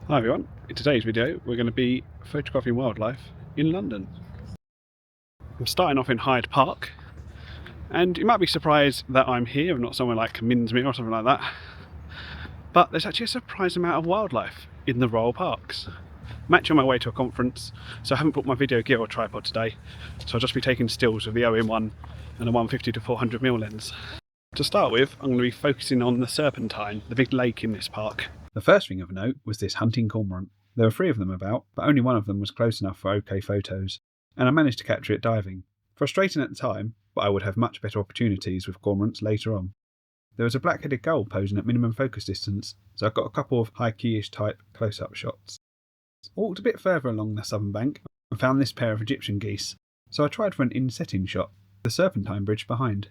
Hi everyone, in today's video we're going to be photographing wildlife in London. I'm starting off in Hyde Park, and you might be surprised that I'm here and not somewhere like Minsmere or something like that, but there's actually a surprising amount of wildlife in the Royal Parks. I'm actually on my way to a conference, so I haven't brought my video gear or tripod today, so I'll just be taking stills with the Om1 and a 150 to 400mm lens. To start with, I'm going to be focusing on the Serpentine, the big lake in this park. The first thing of note was this hunting cormorant. There were 3 of them about, but only one of them was close enough for okay photos, and I managed to capture it diving. Frustrating at the time, but I would have much better opportunities with cormorants later on. There was a black-headed gull posing at minimum focus distance, so I got a couple of high-key-ish type close-up shots. I walked a bit further along the southern bank and found this pair of Egyptian geese, so I tried for an in-setting shot, the Serpentine bridge behind.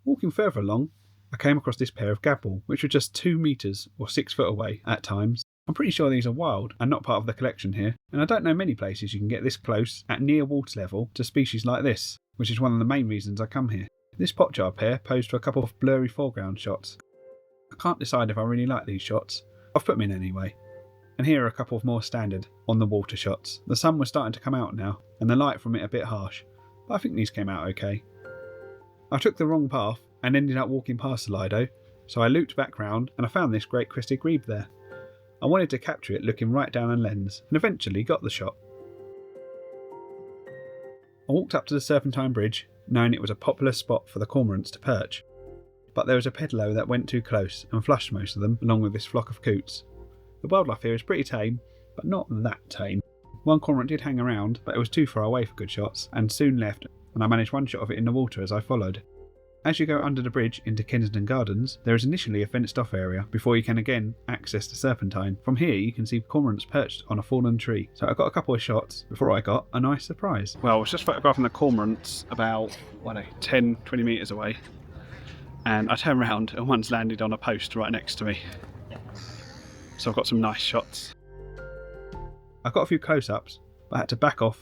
Walking further along, I came across this pair of Gadwall, which were just 2 metres or 6 foot away at times. I'm pretty sure these are wild and not part of the collection here, and I don't know many places you can get this close at near water level to species like this, which is one of the main reasons I come here. This potjar pair posed for a couple of blurry foreground shots. I can't decide if I really like these shots. I've put them in anyway. And here are a couple of more standard on the water shots. The sun was starting to come out now, and the light from it a bit harsh, but I think these came out okay. I took the wrong path and ended up walking past the Lido, so I looped back round and I found this great crested grebe there. I wanted to capture it looking right down a lens, and eventually got the shot. I walked up to the Serpentine bridge, knowing it was a popular spot for the cormorants to perch, but there was a pedalo that went too close and flushed most of them along with this flock of coots. The wildlife here is pretty tame, but not that tame. One cormorant did hang around, but it was too far away for good shots and soon left, and I managed one shot of it in the water as I followed. As you go under the bridge into Kensington Gardens, there is initially a fenced off area before you can again access the Serpentine. From here you can see cormorants perched on a fallen tree, so I got a couple of shots before I got a nice surprise. Well, I was just photographing the cormorants about 10-20 metres away, and I turned around and one's landed on a post right next to me. So I've got some nice shots. I got a few close-ups, but I had to back off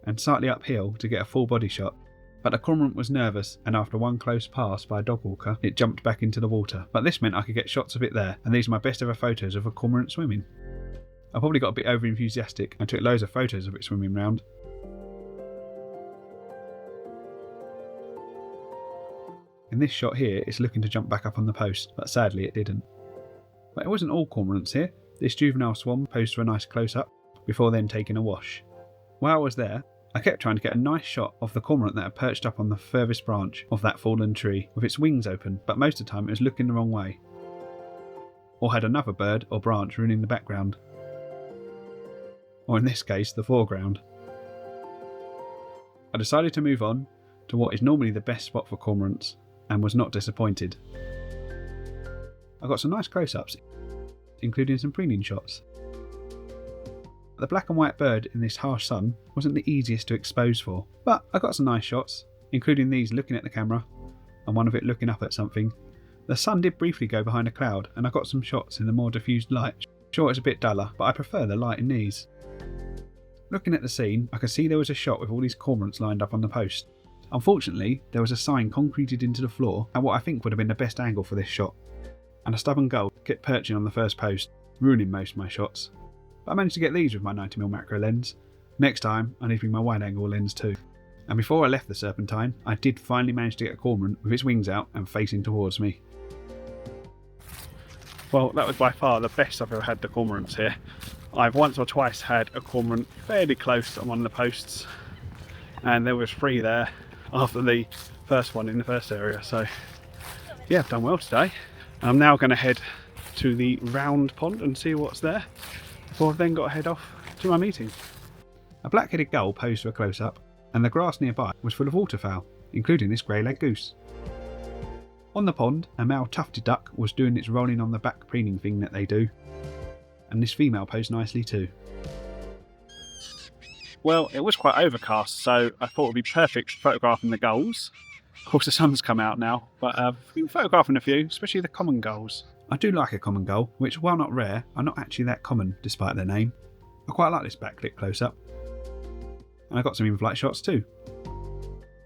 and slightly uphill to get a full body shot. But the cormorant was nervous, and after one close pass by a dog walker, it jumped back into the water. But this meant I could get shots of it there, and these are my best ever photos of a cormorant swimming. I probably got a bit over enthusiastic and took loads of photos of it swimming round. In this shot here, it's looking to jump back up on the post, but sadly it didn't. But it wasn't all cormorants here. This juvenile swan posed for a nice close-up, before then taking a wash. While I was there, I kept trying to get a nice shot of the cormorant that had perched up on the furthest branch of that fallen tree, with its wings open, but most of the time it was looking the wrong way, or had another bird or branch ruining the background, or in this case the foreground. I decided to move on to what is normally the best spot for cormorants, and was not disappointed. I got some nice close-ups, including some preening shots. The black and white bird in this harsh sun wasn't the easiest to expose for, but I got some nice shots, including these looking at the camera and one of it looking up at something. The sun did briefly go behind a cloud, and I got some shots in the more diffused light. Sure, it's a bit duller, but I prefer the light in these. Looking at the scene, I could see there was a shot with all these cormorants lined up on the post. Unfortunately, there was a sign concreted into the floor at what I think would have been the best angle for this shot, and a stubborn gull kept perching on the first post, ruining most of my shots. But I managed to get these with my 90mm macro lens. Next time, I need to bring my wide angle lens too. And before I left the Serpentine, I did finally manage to get a cormorant with its wings out and facing towards me. Well, that was by far the best I've ever had the cormorants here. I've once or twice had a cormorant fairly close on one of the posts, and there was 3 there after the first one in the first area. So yeah, I've done well today. I'm now going to head to the round pond and see what's there, before I've then got to head off to my meeting. A black-headed gull posed for a close-up, and the grass nearby was full of waterfowl, including this grey-legged goose. On the pond, a male tufted duck was doing its rolling on the back preening thing that they do, and this female posed nicely too. Well, it was quite overcast, so I thought it would be perfect for photographing the gulls. Of course the sun's come out now, but I've been photographing a few, especially the common gulls. I do like a common gull, which while not rare, are not actually that common despite their name. I quite like this backlit close-up. And I got some in-flight shots too.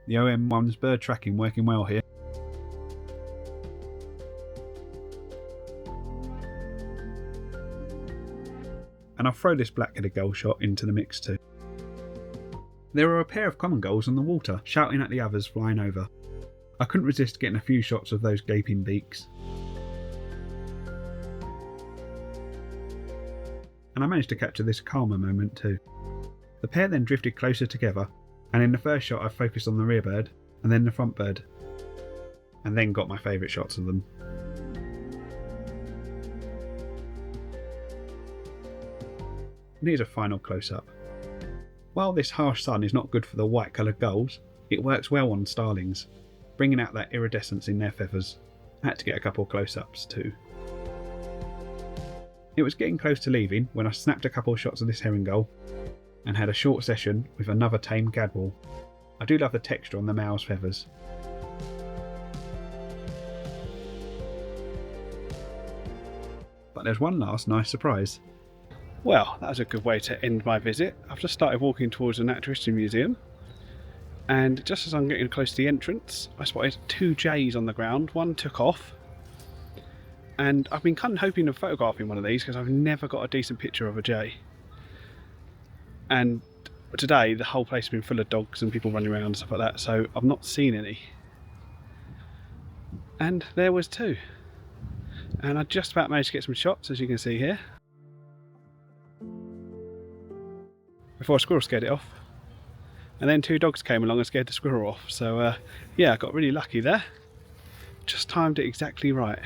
The Om1's bird tracking working well here. and I'll throw this black-headed gull shot into the mix too. There were a pair of common gulls on the water, shouting at the others flying over. I couldn't resist getting a few shots of those gaping beaks. And I managed to capture this calmer moment too. The pair then drifted closer together, and in the first shot I focused on the rear bird, and then the front bird, and then got my favourite shots of them. And here's a final close-up. While this harsh sun is not good for the white coloured gulls, it works well on starlings, bringing out that iridescence in their feathers. I had to get a couple close-ups too. It was getting close to leaving when I snapped a couple of shots of this herring gull and had a short session with another tame Gadwall. I do love the texture on the male's feathers. But there's one last nice surprise. Well, that was a good way to end my visit. I've just started walking towards the Natural History Museum, and just as I'm getting close to the entrance, I spotted 2 jays on the ground. One took off, and I've been kind of hoping of photographing one of these because I've never got a decent picture of a jay. And today the whole place has been full of dogs and people running around and stuff like that, so I've not seen any. And there was 2. And I just about managed to get some shots, as you can see here, before a squirrel scared it off. And then 2 dogs came along and scared the squirrel off. So yeah, I got really lucky there. Just timed it exactly right.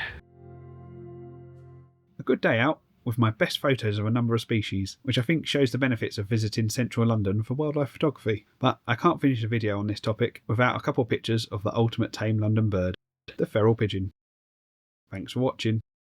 A good day out with my best photos of a number of species, which I think shows the benefits of visiting central London for wildlife photography. But I can't finish a video on this topic without a couple pictures of the ultimate tame London bird, the feral pigeon. Thanks for watching.